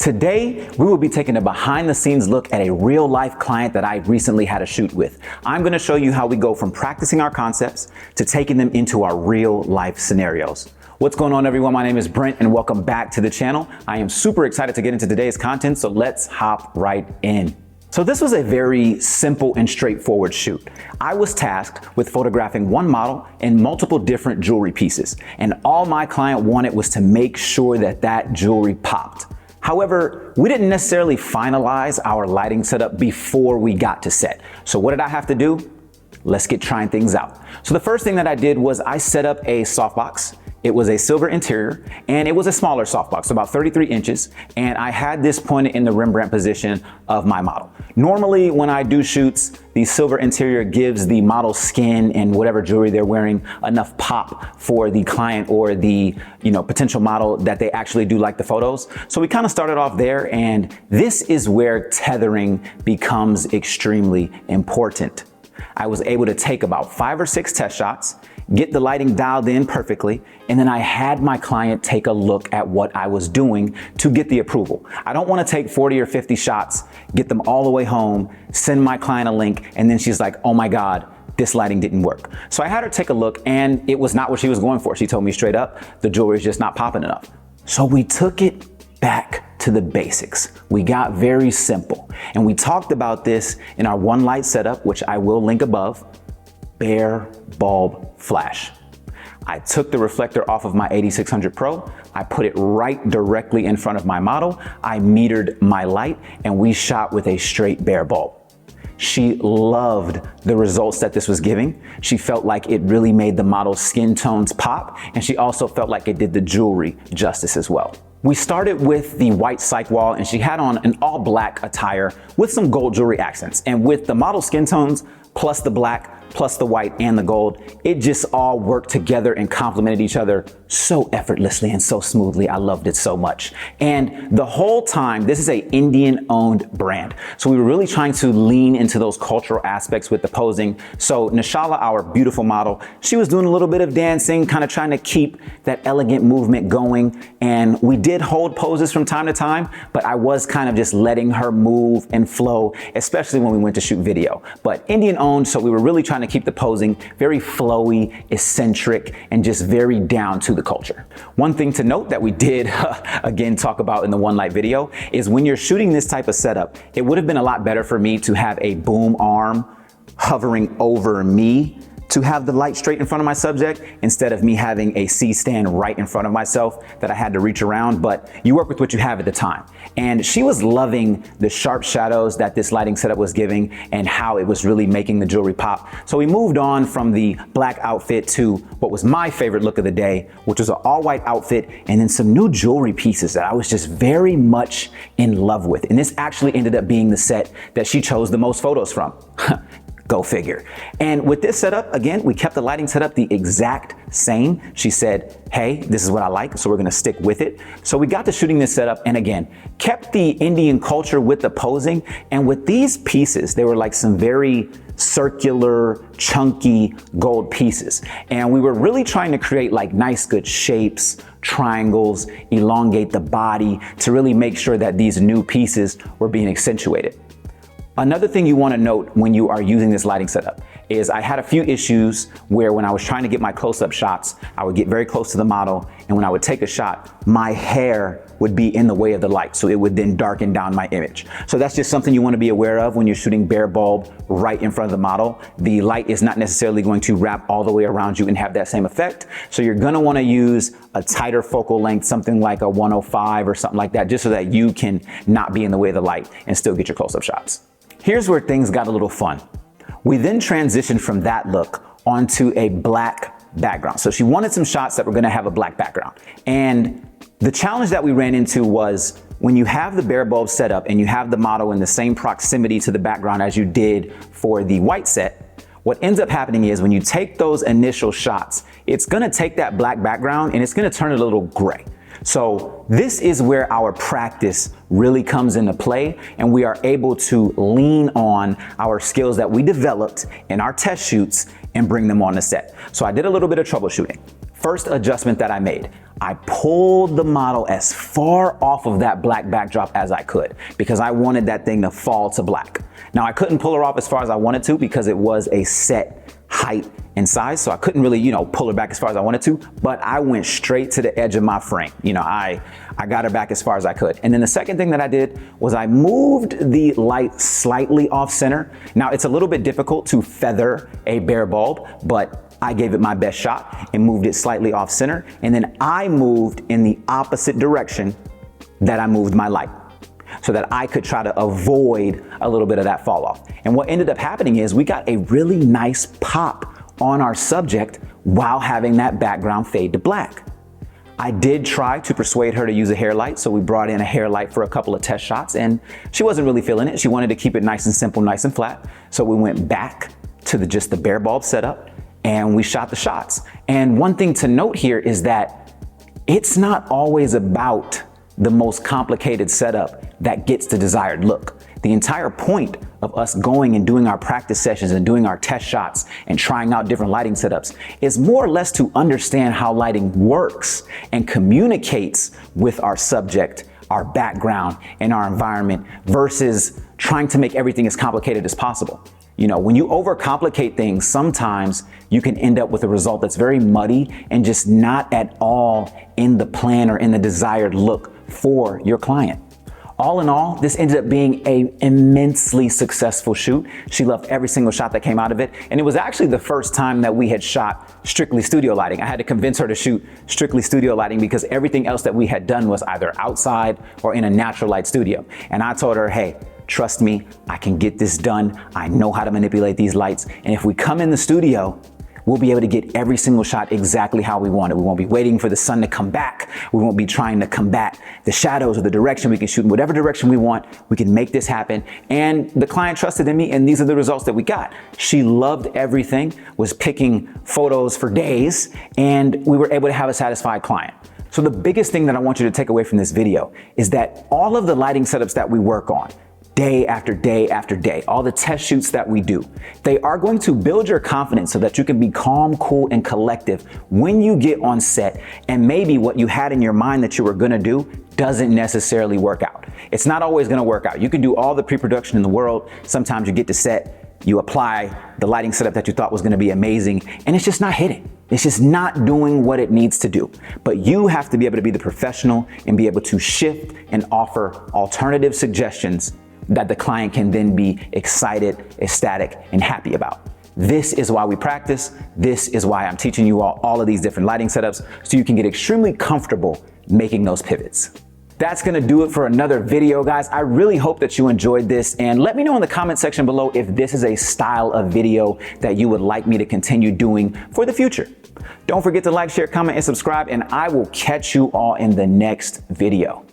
Today, we will be taking a behind the scenes look at a real life client that I recently had a shoot with. I'm gonna show you how we go from practicing our concepts to taking them into our real life scenarios. What's going on, everyone? My name is Brent and welcome back to the channel. I am super excited to get into today's content, so let's hop right in. So this was a very simple and straightforward shoot. I was tasked with photographing one model and multiple different jewelry pieces, and all my client wanted was to make sure that that jewelry popped. However, we didn't necessarily finalize our lighting setup before we got to set. So what did I have to do? Let's get trying things out. So the first thing that I did was I set up a softbox. It was a silver interior and it was a smaller softbox, about 33 inches. And I had this pointed in the Rembrandt position of my model. Normally when I do shoots, the silver interior gives the model's skin and whatever jewelry they're wearing enough pop for the client or the potential model that they actually do like the photos. So we kind of started off there, and this is where tethering becomes extremely important. I was able to take about 5 or 6 test shots, get the lighting dialed in perfectly, and then I had my client take a look at what I was doing to get the approval. I don't want to take 40 or 50 shots, get them all the way home, send my client a link, and then she's like, oh my God, this lighting didn't work. So I had her take a look, and it was not what she was going for. She told me straight up, the jewelry is just not popping enough. So we took it back to the basics. We got very simple, and we talked about this in our one light setup, which I will link above. Bare bulb flash. I took the reflector off of my 8600 Pro. I put it right directly in front of my model. I metered my light and we shot with a straight bare bulb. She loved the results that this was giving. She felt like it really made the model's skin tones pop, and she also felt like it did the jewelry justice as well. We started with the white cyc wall, and she had on an all black attire with some gold jewelry accents. And with the model skin tones, plus the black, plus the white and the gold, it just all worked together and complemented each other so effortlessly and so smoothly. I loved it so much. And the whole time, this is an Indian owned brand. So we were really trying to lean into those cultural aspects with the posing. So Nishala, our beautiful model, she was doing a little bit of dancing, kind of trying to keep that elegant movement going. And we did hold poses from time to time, but I was kind of just letting her move and flow, especially when we went to shoot video. But Indian owned, so we were really trying to keep the posing very flowy, eccentric, and just very down to the culture. One thing to note that we did, again, talk about in the one light video is when you're shooting this type of setup, it would have been a lot better for me to have a boom arm hovering over me to have the light straight in front of my subject instead of me having a C-stand right in front of myself that I had to reach around, but you work with what you have at the time. And she was loving the sharp shadows that this lighting setup was giving and how it was really making the jewelry pop. So we moved on from the black outfit to what was my favorite look of the day, which was an all white outfit and then some new jewelry pieces that I was just very much in love with. And this actually ended up being the set that she chose the most photos from. Go figure. And with this setup, again, we kept the lighting setup the exact same. She said, hey, this is what I like, so we're gonna stick with it. So we got to shooting this setup and again, kept the Indian culture with the posing. And with these pieces, they were like some very circular, chunky gold pieces. And we were really trying to create like nice, good shapes, triangles, elongate the body to really make sure that these new pieces were being accentuated. Another thing you want to note when you are using this lighting setup is I had a few issues where when I was trying to get my close-up shots, I would get very close to the model, and when I would take a shot, my hair would be in the way of the light, so it would then darken down my image. So that's just something you want to be aware of when you're shooting bare bulb right in front of the model. The light is not necessarily going to wrap all the way around you and have that same effect, so you're going to want to use a tighter focal length, something like a 105 or something like that, just so that you can not be in the way of the light and still get your close-up shots. Here's where things got a little fun. We then transitioned from that look onto a black background. So she wanted some shots that were gonna have a black background. And the challenge that we ran into was when you have the bare bulb set up and you have the model in the same proximity to the background as you did for the white set, what ends up happening is when you take those initial shots, it's gonna take that black background and it's gonna turn it a little gray. So this is where our practice really comes into play, and we are able to lean on our skills that we developed in our test shoots and bring them on the set. So I did a little bit of troubleshooting. First adjustment that I made, I pulled the model as far off of that black backdrop as I could because I wanted that thing to fall to black. Now I couldn't pull her off as far as I wanted to because it was a set height and size, so I couldn't really, pull her back as far as I wanted to, but I went straight to the edge of my frame. I got her back as far as I could. And then the second thing that I did was I moved the light slightly off center. Now it's a little bit difficult to feather a bare bulb, but I gave it my best shot and moved it slightly off center. And then I moved in the opposite direction that I moved my light so that I could try to avoid a little bit of that fall off. And what ended up happening is we got a really nice pop on our subject while having that background fade to black. I did try to persuade her to use a hair light, so we brought in a hair light for a couple of test shots and she wasn't really feeling it. She wanted to keep it nice and simple, nice and flat. So we went back to just the bare bulb setup and we shot the shots. And one thing to note here is that it's not always about the most complicated setup that gets the desired look. The entire point of us going and doing our practice sessions and doing our test shots and trying out different lighting setups is more or less to understand how lighting works and communicates with our subject, our background, and our environment versus trying to make everything as complicated as possible. When you overcomplicate things, sometimes you can end up with a result that's very muddy and just not at all in the plan or in the desired look for your client. All in all, this ended up being an immensely successful shoot. She loved every single shot that came out of it. And it was actually the first time that we had shot strictly studio lighting. I had to convince her to shoot strictly studio lighting because everything else that we had done was either outside or in a natural light studio. And I told her, hey, trust me, I can get this done. I know how to manipulate these lights. And if we come in the studio, we'll be able to get every single shot exactly how we want it. We won't be waiting for the sun to come back. We won't be trying to combat the shadows or the direction. We can shoot in whatever direction we want. We can make this happen. And the client trusted in me, and these are the results that we got. She loved everything, was picking photos for days, and we were able to have a satisfied client. So the biggest thing that I want you to take away from this video is that all of the lighting setups that we work on, day after day after day, all the test shoots that we do, they are going to build your confidence so that you can be calm, cool, and collective when you get on set and maybe what you had in your mind that you were gonna do doesn't necessarily work out. It's not always gonna work out. You can do all the pre-production in the world. Sometimes you get to set, you apply the lighting setup that you thought was gonna be amazing, and it's just not hitting. It's just not doing what it needs to do. But you have to be able to be the professional and be able to shift and offer alternative suggestions that the client can then be excited, ecstatic, and happy about. This is why we practice. This is why I'm teaching you all of these different lighting setups so you can get extremely comfortable making those pivots. That's gonna do it for another video, guys. I really hope that you enjoyed this, and let me know in the comment section below if this is a style of video that you would like me to continue doing for the future. Don't forget to like, share, comment, and subscribe, and I will catch you all in the next video.